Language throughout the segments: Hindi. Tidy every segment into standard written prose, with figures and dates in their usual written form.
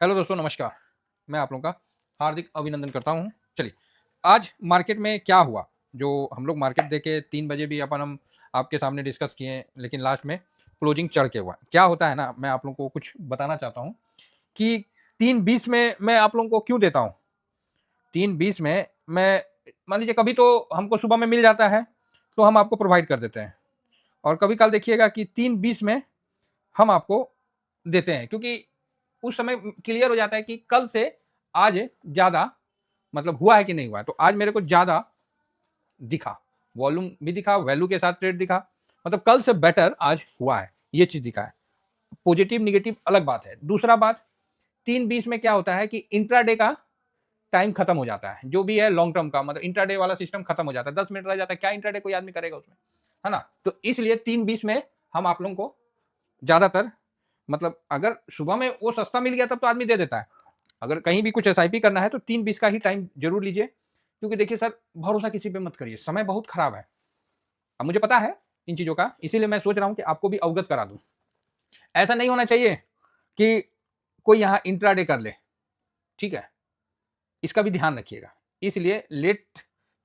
हेलो दोस्तों, नमस्कार। मैं आप लोगों का हार्दिक अभिनंदन करता हूँ। चलिए, आज मार्केट में क्या हुआ, जो हम लोग मार्केट देखे 3 बजे भी हम आपके सामने डिस्कस किए, लेकिन लास्ट में क्लोजिंग चढ़ के हुआ। क्या होता है ना, मैं आप लोगों को कुछ बताना चाहता हूँ कि 3:20 में मैं आप लोगों को क्यों देता हूँ। 3:20 में मैं, मान लीजिए कभी तो हमको सुबह में मिल जाता है, तो हम आपको प्रोवाइड कर देते हैं, और कभी-कभार देखिएगा कि 3:20 में हम आपको देते हैं, क्योंकि उस समय क्लियर हो जाता है कि कल से आज ज़्यादा मतलब हुआ है कि नहीं हुआ है। तो आज मेरे को ज़्यादा दिखा, वॉल्यूम भी दिखा, वैल्यू के साथ ट्रेड दिखा, मतलब कल से बेटर आज हुआ है, ये चीज़ दिखा है। पॉजिटिव नेगेटिव अलग बात है। दूसरा बात, 3:20 में क्या होता है कि इंट्राडे का टाइम खत्म हो जाता है, जो भी है लॉन्ग टर्म का, मतलब इंट्राडे वाला सिस्टम खत्म हो जाता है, 10 मिनट रह जाता है, क्या इंट्राडे कोई आदमी करेगा उसमें, है ना? तो इसलिए 3:20 में हम आप लोगों को ज़्यादातर, मतलब अगर सुबह में वो सस्ता मिल गया तब तो आदमी दे देता है। अगर कहीं भी कुछ एसआईपी करना है तो 3:20 का ही टाइम जरूर लीजिए, क्योंकि देखिए सर, भरोसा किसी पे मत करिए, समय बहुत खराब है। अब मुझे पता है इन चीज़ों का, इसीलिए मैं सोच रहा हूँ कि आपको भी अवगत करा दूँ। ऐसा नहीं होना चाहिए कि कोई यहाँ इंट्राडे कर ले, ठीक है? इसका भी ध्यान रखिएगा। इसलिए लेट,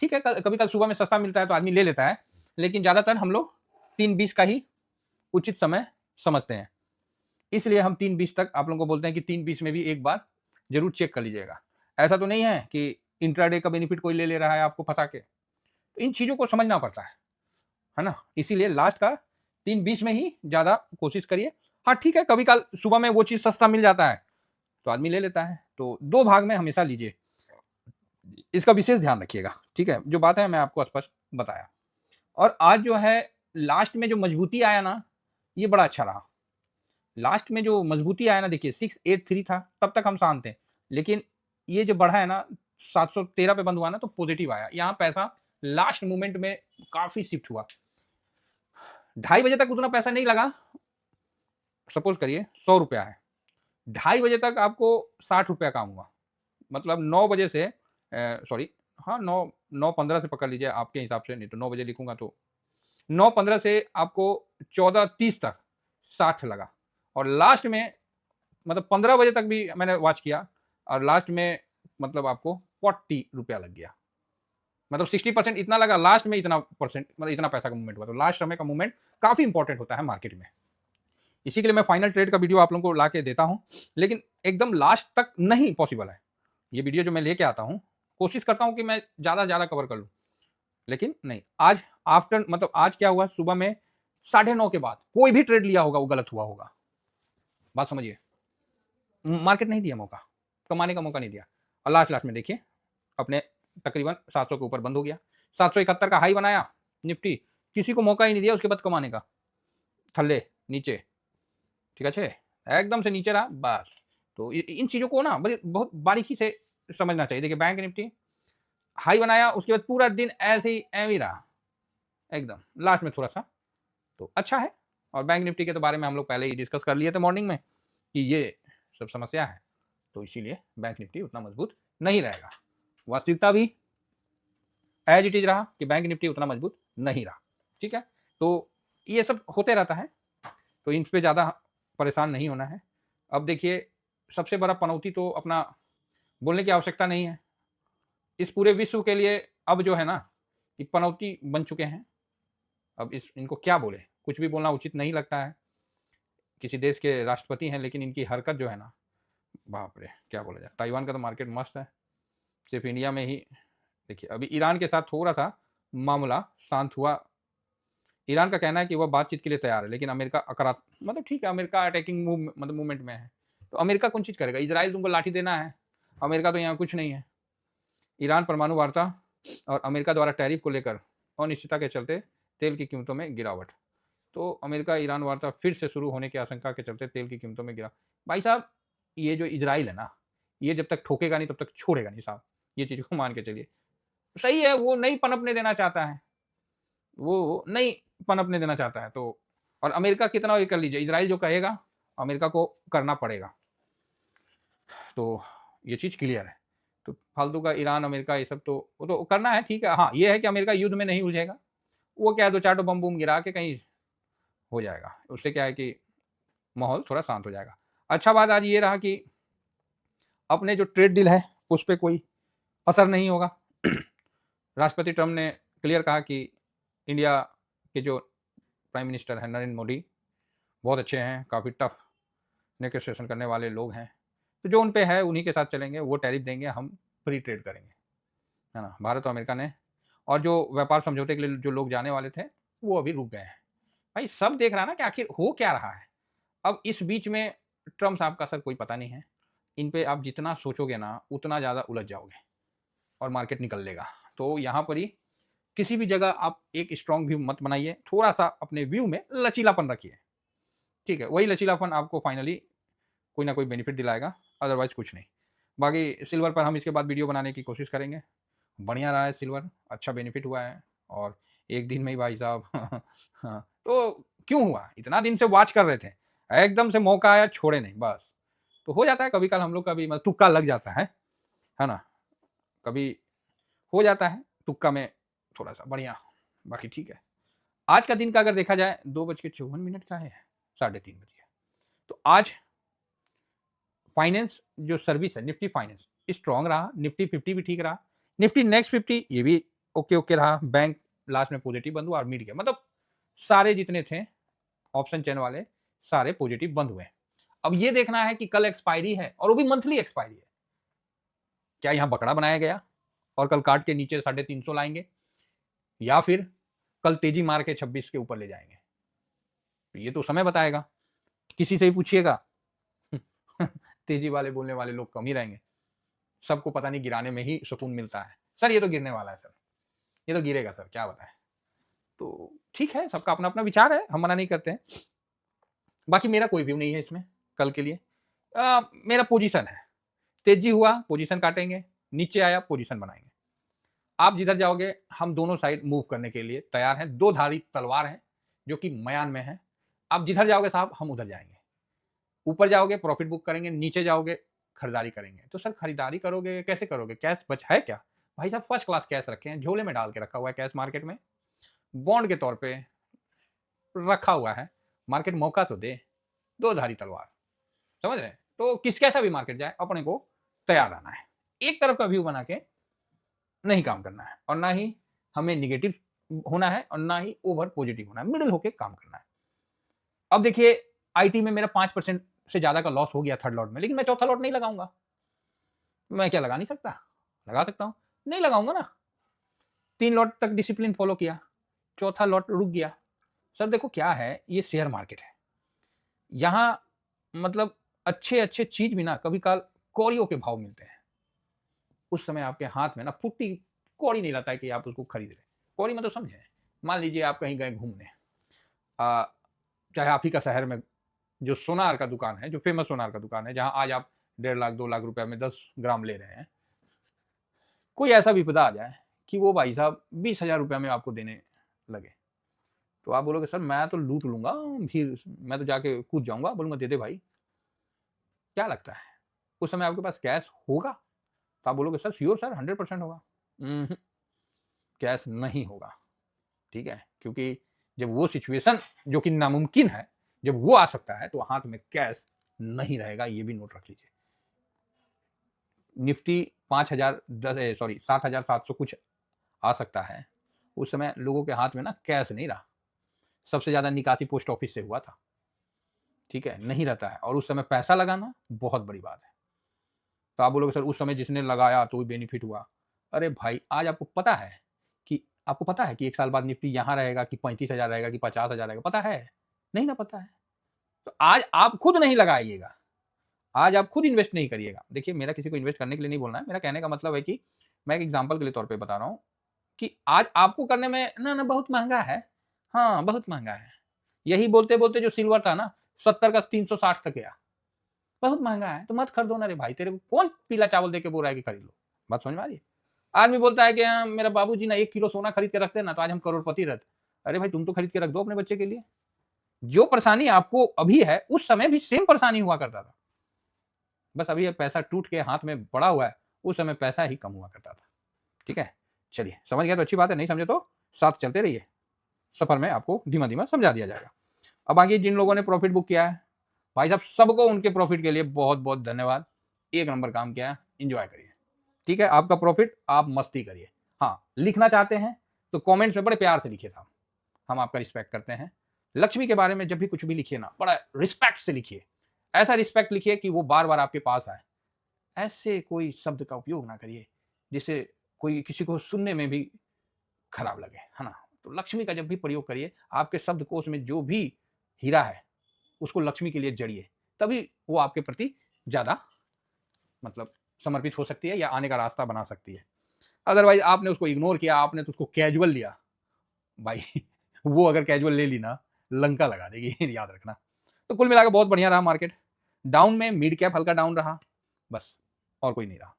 ठीक है, कभी-कभी सुबह में सस्ता मिलता है तो आदमी ले लेता है, लेकिन ज़्यादातर हम लोग 3:20 का ही उचित समय समझते हैं। इसलिए हम 3:20 तक आप लोगों को बोलते हैं कि 3:20 में भी एक बार ज़रूर चेक कर लीजिएगा। ऐसा तो नहीं है कि इंट्राडे का बेनिफिट कोई ले ले रहा है आपको फँसा के। तो इन चीज़ों को समझना पड़ता है ना? इसीलिए लास्ट का 3:20 में ही ज़्यादा कोशिश करिए। हाँ, ठीक है, कभी-काल सुबह में वो चीज़ सस्ता मिल जाता है, तो आदमी ले लेता है। तो 2 भाग में हमेशा लीजिए। इसका विशेष ध्यान रखिएगा, ठीक है? जो बात है मैं आपको स्पष्ट बताया। और आज जो है लास्ट में जो मजबूती आया ना, ये बड़ा अच्छा रहा। लास्ट में जो मजबूती आया ना, देखिए 683 था, तब तक हम शांत थे। लेकिन ये जो बढ़ा है ना, 713 पे बंद हुआ ना, तो पॉजिटिव आया। यहाँ पैसा लास्ट मोमेंट में काफ़ी शिफ्ट हुआ। 2:30 बजे तक उतना पैसा नहीं लगा, सपोज़ करिए ₹100 है। 2:30 बजे तक आपको ₹60 काम हुआ। मतलब 9 बजे से सॉरी, हाँ, 9:15 से पकड़ लीजिए आपके हिसाब से, नहीं तो 9 बजे लिखूँगा तो 9:15 से आपको 14:30 तक 60 लगा, और लास्ट में मतलब 15 बजे तक भी मैंने वॉच किया, और लास्ट में मतलब आपको ₹40 लग गया। मतलब 60% इतना लगा, लास्ट में इतना परसेंट, मतलब इतना पैसा का मूवमेंट हुआ। तो लास्ट समय का मूवमेंट काफ़ी इंपॉर्टेंट होता है मार्केट में। इसी के लिए मैं फाइनल ट्रेड का वीडियो आप लोगों को ला के देता हूँ, लेकिन एकदम लास्ट तक नहीं पॉसिबल है। ये वीडियो जो मैं लेके आता हूँ, कोशिश करता हूँ कि मैं ज़्यादा से ज़्यादा कवर कर लूँ, लेकिन नहीं। आज आफ्टर, मतलब आज क्या हुआ, सुबह में 9:30 के बाद कोई भी ट्रेड लिया होगा वो गलत हुआ होगा। बात समझिए, मार्केट नहीं दिया मौका, कमाने का मौका नहीं दिया। और लास्ट लास्ट में देखिए अपने तकरीबन 700 के ऊपर बंद हो गया। 771 का हाई बनाया निफ्टी, किसी को मौका ही नहीं दिया उसके बाद कमाने का। थल्ले नीचे, ठीक है, एकदम से नीचे रहा बस। तो इन चीज़ों को ना बड़े बहुत बारीकी से समझना चाहिए। देखिए बैंक निफ्टी हाई बनाया, उसके बाद पूरा दिन ऐसे ही एवं ही रहा, एकदम लास्ट में थोड़ा सा तो अच्छा है। और बैंक निफ्टी के तो बारे में हम लोग पहले ही डिस्कस कर लिए थे मॉर्निंग में कि ये सब समस्या है, तो इसीलिए बैंक निफ्टी उतना मजबूत नहीं रहेगा। वास्तविकता भी एज इट इज रहा कि बैंक निफ्टी उतना मजबूत नहीं रहा, ठीक है। तो ये सब होते रहता है, तो इन पे ज़्यादा परेशान नहीं होना है। अब देखिए, सबसे बड़ा पनौती तो अपना बोलने की आवश्यकता नहीं है, इस पूरे विश्व के लिए अब जो है ना, ये पनौती बन चुके हैं। अब इनको क्या बोले, कुछ भी बोलना उचित नहीं लगता है। किसी देश के राष्ट्रपति हैं, लेकिन इनकी हरकत जो है ना, बाप रे, क्या बोला जाए। ताइवान का तो मार्केट मस्त है, सिर्फ इंडिया में ही। देखिए अभी ईरान के साथ थोड़ा सा मामला शांत हुआ। ईरान का कहना है कि वह बातचीत के लिए तैयार है, लेकिन अमेरिका मतलब ठीक है, अमेरिका अटैकिंग मतलब मूवमेंट में है, तो अमेरिका कौन चीज़ करेगा। इजराइल तुमको लाठी देना है, अमेरिका तो यहाँ कुछ नहीं है। ईरान परमाणु वार्ता और अमेरिका द्वारा टैरिफ को लेकर अनिश्चितता के चलते तेल की कीमतों में गिरावट। तो अमेरिका ईरान वार्ता फिर से शुरू होने की आशंका के चलते तेल की कीमतों में गिरा। भाई साहब, ये जो इजराइल है ना, ये जब तक ठोकेगा नहीं तब तक छोड़ेगा नहीं साहब, ये चीज़ को मान के चलिए। सही है, वो नहीं पनपने देना चाहता है, वो नहीं पनपने देना चाहता है, तो और अमेरिका कितना ये कर लीजिए, इजराइल जो कहेगा अमेरिका को करना पड़ेगा। तो ये चीज़ क्लियर है। तो फालतू का ईरान अमेरिका ये सब तो वो तो करना है, ठीक है। हाँ, ये है कि अमेरिका युद्ध में नहीं उलझेगा, वो क्या है, 2-4 बम बूम गिरा के कहीं हो जाएगा, उससे क्या है कि माहौल थोड़ा शांत हो जाएगा। अच्छा बात आज ये रहा कि अपने जो ट्रेड डील है उस पर कोई असर नहीं होगा। राष्ट्रपति ट्रम्प ने क्लियर कहा कि इंडिया के जो प्राइम मिनिस्टर हैं नरेंद्र मोदी बहुत अच्छे हैं, काफ़ी टफ नेगोशिएशन करने वाले लोग हैं, तो जो उन पे है उन्हीं के साथ चलेंगे, वो टैरिफ देंगे, हम फ्री ट्रेड करेंगे, है ना। भारत और अमेरिका ने, और जो व्यापार समझौते के लिए जो लोग जाने वाले थे वो अभी रुक गए हैं। भाई सब देख रहा है ना कि आखिर हो क्या रहा है। अब इस बीच में ट्रम्प साहब का सर कोई पता नहीं है, इन पे आप जितना सोचोगे ना उतना ज़्यादा उलझ जाओगे और मार्केट निकल लेगा। तो यहाँ पर ही किसी भी जगह आप एक स्ट्रॉन्ग व्यू मत बनाइए, थोड़ा सा अपने व्यू में लचीलापन रखिए, ठीक है। वही लचीलापन आपको फाइनली कोई ना कोई बेनिफिट दिलाएगा, अदरवाइज कुछ नहीं। बाकी सिल्वर पर हम इसके बाद वीडियो बनाने की कोशिश करेंगे। बढ़िया रहा है सिल्वर, अच्छा बेनिफिट हुआ है, और एक दिन में ही भाई साहब हाँ, तो क्यों हुआ, इतना दिन से वॉच कर रहे थे, एकदम से मौका आया छोड़े नहीं बस। तो हो जाता है कभी कल हम लोग का भी मतलब तुक्का लग जाता है ना, कभी हो जाता है तुक्का में थोड़ा सा बढ़िया। बाकी ठीक है। आज का दिन का अगर देखा जाए 2:54 का है, 3:30 बजे। तो आज फाइनेंस जो सर्विस है निफ्टी फाइनेंस स्ट्रॉन्ग रहा, निफ्टी 50 भी ठीक रहा, निफ्टी नेक्स्ट 50 ये भी ओके ओके रहा, बैंक लास्ट में पॉजिटिव बंद हुआ और मिड गया, मतलब सारे जितने थे ऑप्शन चेन वाले सारे पॉजिटिव बंद हुए। अब ये देखना है कि कल एक्सपायरी है और वो भी मंथली एक्सपायरी है, क्या यहां बकड़ा बनाया गया और कल काट के नीचे 350 लाएंगे, या फिर कल तेजी मार के 26 के ऊपर ले जाएंगे, तो ये तो समय बताएगा। किसी से ही पूछिएगा तेजी वाले बोलने वाले लोग कम ही रहेंगे, सबको पता नहीं गिराने में ही सुकून मिलता है। सर ये तो गिरने वाला है, सर ये तो गिरेगा सर, क्या बताएं। तो ठीक है, सबका अपना अपना विचार है, हम मना नहीं करते हैं। बाकी मेरा कोई व्यू नहीं है इसमें कल के लिए। मेरा पोजीशन है, तेजी हुआ पोजीशन काटेंगे, नीचे आया पोजीशन बनाएंगे। आप जिधर जाओगे हम दोनों साइड मूव करने के लिए तैयार हैं, दो धारी तलवार है जो कि म्यान में है। आप जिधर जाओगे साहब हम उधर जाएंगे, ऊपर जाओगे प्रॉफिट बुक करेंगे, नीचे जाओगे खरीदारी करेंगे। तो सर खरीदारी करोगे कैसे करोगे, कैश बच है क्या? भाई साहब फर्स्ट क्लास कैश रखे हैं, झोले में डाल के रखा हुआ है कैश, मार्केट में बॉन्ड के तौर पे रखा हुआ है, मार्केट मौका तो दे, दो धारी तलवार, समझ रहे हैं। तो किस कैसा भी मार्केट जाए अपने को तैयार रहना है, एक तरफ का व्यू बना के नहीं काम करना है, और ना ही हमें निगेटिव होना है और ना ही ओवर पॉजिटिव होना है, मिडिल होके काम करना है। अब देखिए आईटी में मेरा 5% से ज्यादा का लॉस हो गया थर्ड लॉट में, लेकिन मैं चौथा लॉट नहीं लगाऊंगा। मैं क्या लगा नहीं सकता? लगा सकता हूं, नहीं लगाऊंगा ना। 3 लॉट तक डिसिप्लिन फॉलो किया, चौथा लॉट रुक गया। सर देखो क्या है, ये शेयर मार्केट है, यहां मतलब अच्छे अच्छे चीज भी ना कभी काल कौड़ियों के भाव मिलते हैं। उस समय आपके हाथ में ना फुट्टी कौड़ी नहीं रहता है कि आप उसको खरीद रहे। कौड़ी मतलब समझे, मान लीजिए आप कहीं गए घूमने, चाहे आप ही का शहर में जो सोनार का दुकान है, जो फेमस सोनार का दुकान है, जहां आज आप 1.5 लाख 2 लाख रुपए में 10 ग्राम ले रहे हैं, कोई ऐसा विपदा आ जाए कि वो भाई साहब 20,000 रुपये में आपको देने लगे, तो आप बोलोगे सर मैं तो लूट लूंगा, फिर मैं तो जाके कूद जाऊंगा, बोलूंगा दे दे भाई। क्या लगता है उस समय आपके पास कैश होगा? तो आप बोलोगे सर श्योर सर 100% होगा। कैश नहीं होगा, ठीक है, क्योंकि जब वो सिचुएशन जो कि नामुमकिन है जब वो आ सकता है तो हाथ में कैश नहीं रहेगा, ये भी नोट रख लीजिए। निफ्टी 7,700 कुछ आ सकता है, उस समय लोगों के हाथ में ना कैश नहीं रहा, सबसे ज्यादा निकासी पोस्ट ऑफिस से हुआ था, ठीक है, नहीं रहता है, और उस समय पैसा लगाना बहुत बड़ी बात है। तो आप बोलोगे सर उस समय जिसने लगाया तो भी बेनिफिट हुआ। अरे भाई आज आपको पता है कि 1 साल बाद निफ्टी यहां रहेगा कि 35,000 रहेगा कि 50,000 रहेगा, पता है? नहीं ना पता है। तो आज आप खुद नहीं लगाइएगा, आज आप खुद इन्वेस्ट नहीं करिएगा। देखिए मेरा किसी को इन्वेस्ट करने के लिए नहीं बोलना है, मेरा कहने का मतलब है कि मैं एक एग्जांपल के लिए तौर पे बता रहा हूँ कि आज आपको करने में ना बहुत महंगा है, हाँ बहुत महंगा है। यही बोलते बोलते जो सिल्वर था ना 70 का 360 तक गया, बहुत महंगा है, तो मत खरीदो ना रे भाई, तेरे को कौन पीला चावल दे के बोल रहा है कि खरीद लो। बात समझ में आ रही है? आदमी बोलता है कि हाँ मेरा बाबूजी ना 1 किलो सोना खरीद के रखते ना तो आज हम करोड़पति रहते। अरे भाई तुम तो खरीद के रख दो अपने बच्चे के लिए, जो परेशानी आपको अभी है उस समय भी सेम परेशानी हुआ करता था, बस अभी पैसा टूट के हाथ में पड़ा हुआ है, उस समय पैसा ही कम हुआ करता था, ठीक है। चलिए समझ गया तो अच्छी बात है, नहीं समझे तो साथ चलते रहिए, सफर में आपको धीमा धीमा समझा दिया जाएगा। अब आगे जिन लोगों ने प्रॉफिट बुक किया है भाई साहब सबको उनके प्रॉफिट के लिए बहुत बहुत धन्यवाद। एक नंबर काम किया, एंजॉय करिए, ठीक है। आपका प्रॉफिट, आप मस्ती करिए। हाँ, लिखना चाहते हैं तो कमेंट्स में बड़े प्यार से लिखिए साहब, हम आपका रिस्पेक्ट करते हैं। लक्ष्मी के बारे में जब भी कुछ भी लिखिए ना, बड़ा रिस्पेक्ट से लिखिए, ऐसा रिस्पेक्ट लिखिए कि वो बार बार आपके पास आए। ऐसे कोई शब्द का उपयोग ना करिए जिससे कोई किसी को सुनने में भी खराब लगे, है ना। तो लक्ष्मी का जब भी प्रयोग करिए, आपके शब्दकोश में जो भी हीरा है उसको लक्ष्मी के लिए जड़िए, तभी वो आपके प्रति ज्यादा मतलब समर्पित हो सकती है या आने का रास्ता बना सकती है। अदरवाइज आपने उसको इग्नोर किया, आपने तो उसको कैजुअल लिया भाई, वो अगर कैजुअल ले ली ना, लंका लगा देगी, याद रखना। तो कुल मिलाकर बहुत बढ़िया रहा मार्केट। डाउन में मिड कैप हल्का डाउन रहा, बस और कोई नहीं रहा।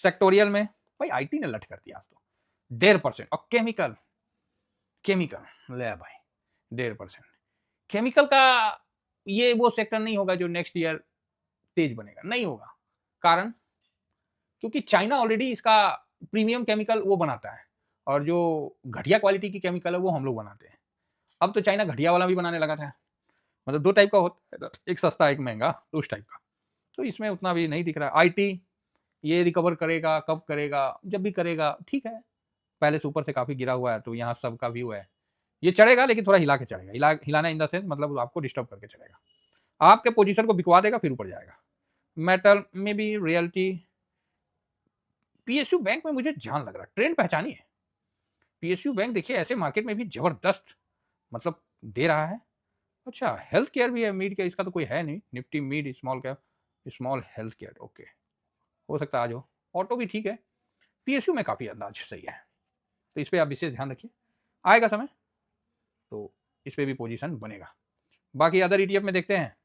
सेक्टोरियल में भाई आईटी ने लट कर दिया आज तो 1.5%, और केमिकल केमिकल ले भाई 1.5%। केमिकल का ये वो सेक्टर नहीं होगा जो नेक्स्ट ईयर तेज बनेगा, नहीं होगा। कारण क्योंकि चाइना ऑलरेडी इसका प्रीमियम केमिकल वो बनाता है, और जो घटिया क्वालिटी की केमिकल है वो हम लोग बनाते हैं। अब तो चाइना घटिया वाला भी बनाने लगा था, मतलब दो टाइप का होता है, एक सस्ता एक महंगा, तो उस टाइप का। तो इसमें उतना भी नहीं दिख रहा। आईटी ये रिकवर करेगा, कब करेगा, जब भी करेगा ठीक है। पहले से ऊपर से काफी गिरा हुआ है, तो यहाँ सबका व्यू है ये चढ़ेगा, लेकिन थोड़ा हिला के चढ़ेगा। हिलाना इन द सेंस मतलब आपको डिस्टर्ब करके चलेगा, आपके पोजीशन को बिकवा देगा, फिर ऊपर जाएगा। मेटल में भी रियलिटी, पीएसयू बैंक में मुझे जान लग रहा है, ट्रेंड पहचानी है। पीएसयू बैंक देखिए ऐसे मार्केट में भी जबरदस्त मतलब दे रहा है। अच्छा, हेल्थ केयर भी है मिड के, इसका तो कोई है नहीं। Nifty mid small cap small health care, okay, हो सकता है आज हो। ऑटो भी ठीक है। पीएसयू में काफ़ी अंदाज सही है, तो इस पर आप विशेष ध्यान रखिए, आएगा समय तो इस पर भी पोजीशन बनेगा। बाकी अदर ईटीएफ में देखते हैं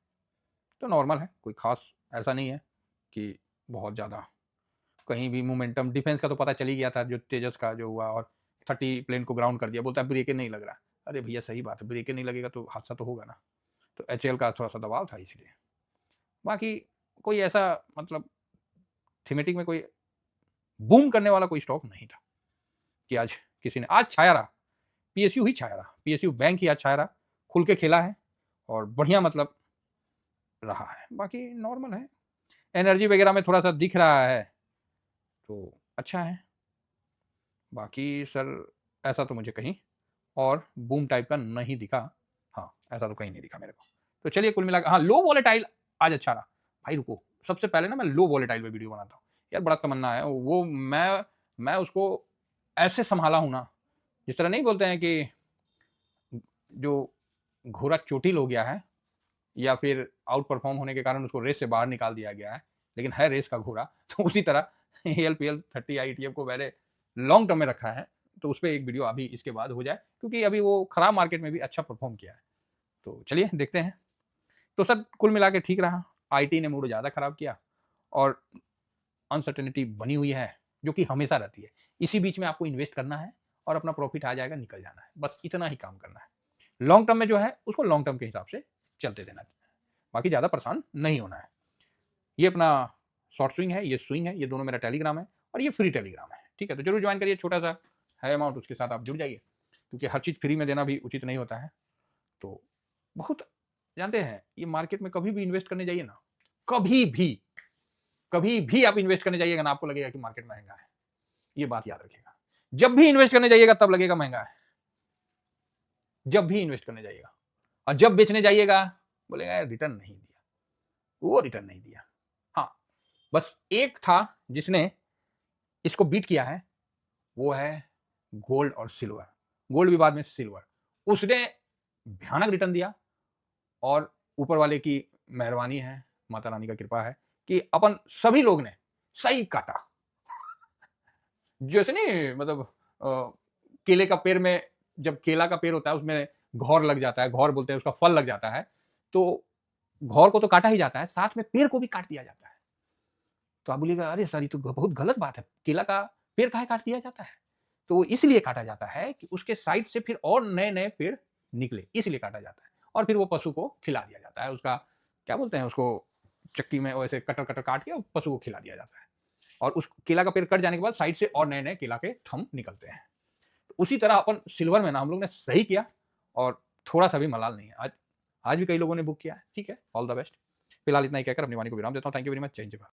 तो नॉर्मल है, कोई खास ऐसा नहीं है कि बहुत ज़्यादा कहीं भी मोमेंटम। डिफेंस का तो पता चल ही गया था, जो तेजस का जो हुआ, और 30 प्लेन को ग्राउंड कर दिया, बोलता है ब्रेक नहीं लग रहा। अरे भैया सही बात है, ब्रेक नहीं लगेगा तो हादसा तो होगा ना। तो एचएल का थोड़ा सा दबाव था इसलिए। बाकी कोई ऐसा मतलब थीमेटिक में कोई बूम करने वाला कोई स्टॉक नहीं था कि आज किसी ने, आज छाया रहा, पीएसयू ही छाया रहा, पीएसयू बैंक ही आज छाया रहा, खुल के खेला है और बढ़िया मतलब रहा है। बाकी नॉर्मल है। एनर्जी वगैरह में थोड़ा सा दिख रहा है तो अच्छा है। बाकी सर ऐसा तो मुझे कहीं और बूम टाइप का नहीं दिखा, हाँ ऐसा तो कहीं नहीं दिखा मेरे को। तो चलिए कुल मिलाकर, हाँ लो वॉलेटाइल आज अच्छा रहा। भाई रुको, सबसे पहले ना मैं लो वॉलेटाइल पे वीडियो बनाता हूँ यार, बड़ा तमन्ना है वो। मैं उसको ऐसे संभाला हूँ ना, जिस तरह नहीं बोलते हैं कि जो घोड़ा चोटिल हो गया है या फिर आउट परफॉर्म होने के कारण उसको रेस से बाहर निकाल दिया गया है, लेकिन है रेस का घोड़ा, तो उसी तरह एलपीएल 30 आईटीएफ को मैंने लॉन्ग टर्म में रखा है। तो उस पर एक वीडियो अभी इसके बाद हो जाए, क्योंकि अभी वो खराब मार्केट में भी अच्छा परफॉर्म किया है। तो चलिए देखते हैं। तो सब कुल मिला के ठीक रहा। आईटी ने मूड ज़्यादा खराब किया, और अनसर्टेनिटी बनी हुई है जो कि हमेशा रहती है। इसी बीच में आपको इन्वेस्ट करना है और अपना प्रॉफिट आ जाएगा, निकल जाना है, बस इतना ही काम करना है। लॉन्ग टर्म में जो है उसको लॉन्ग टर्म के हिसाब से चलते देना है, बाकी ज़्यादा परेशान नहीं होना है। ये अपना शॉर्ट स्विंग है, ये स्विंग है, ये दोनों मेरा टेलीग्राम है और ये फ्री टेलीग्राम है, ठीक है। तो जरूर ज्वाइन करिए, छोटा सा है अमाउंट, उसके साथ आप जुड़ जाइए, क्योंकि हर चीज़ फ्री में देना भी उचित नहीं होता है। तो बहुत जानते हैं, ये मार्केट में कभी भी इन्वेस्ट करने जाइए ना, कभी भी आप इन्वेस्ट करने जाइएगा ना, आपको लगेगा कि मार्केट महंगा है। ये बात याद रखिएगा, जब भी इन्वेस्ट करने जाइएगा तब लगेगा महंगा है, जब भी इन्वेस्ट करने जाइएगा। और जब बेचने जाइएगा बोलेगा यार रिटर्न नहीं दिया, वो रिटर्न नहीं दिया। हाँ, बस एक था जिसने इसको बीट किया है, वो है गोल्ड और सिल्वर। गोल्ड भी बाद में सिल्वर, उसने भयानक रिटर्न दिया, और ऊपर वाले की मेहरबानी है, माता रानी का कृपा है कि अपन सभी लोग ने सही काटा। जैसे नहीं मतलब केले का पेड़ में, जब केला का पेड़ होता है उसमें घौर लग जाता है, घौर बोलते हैं, उसका फल लग जाता है, तो घौर को तो काटा ही जाता है, साथ में पेड़ को भी काट दिया जाता है। तो आप बोलिएगा अरे सर ये तो बहुत गलत बात है, केला का पेड़ काहे काट दिया जाता है? तो इसलिए काटा जाता है कि उसके साइड से फिर और नए नए पेड़ निकले, इसलिए काटा जाता है। और फिर वो पशु को खिला दिया जाता है, उसका क्या बोलते हैं उसको, चक्की में वैसे कटर कटर काट के पशु को खिला दिया जाता है। और उस केला का पेड़ कट जाने के बाद साइड से और नए नए केला के थम निकलते हैं। तो उसी तरह अपन सिल्वर में ना हम लोग ने सही किया, और थोड़ा सा भी मलाल नहीं है। आज भी कई लोगों ने बुक किया है, ठीक है, ऑल द बेस्ट। फिलहाल इतना ही कहकर अपनी वाणी को विराम देता हूँ। Thank you very much. जय हिंद, जय भारत।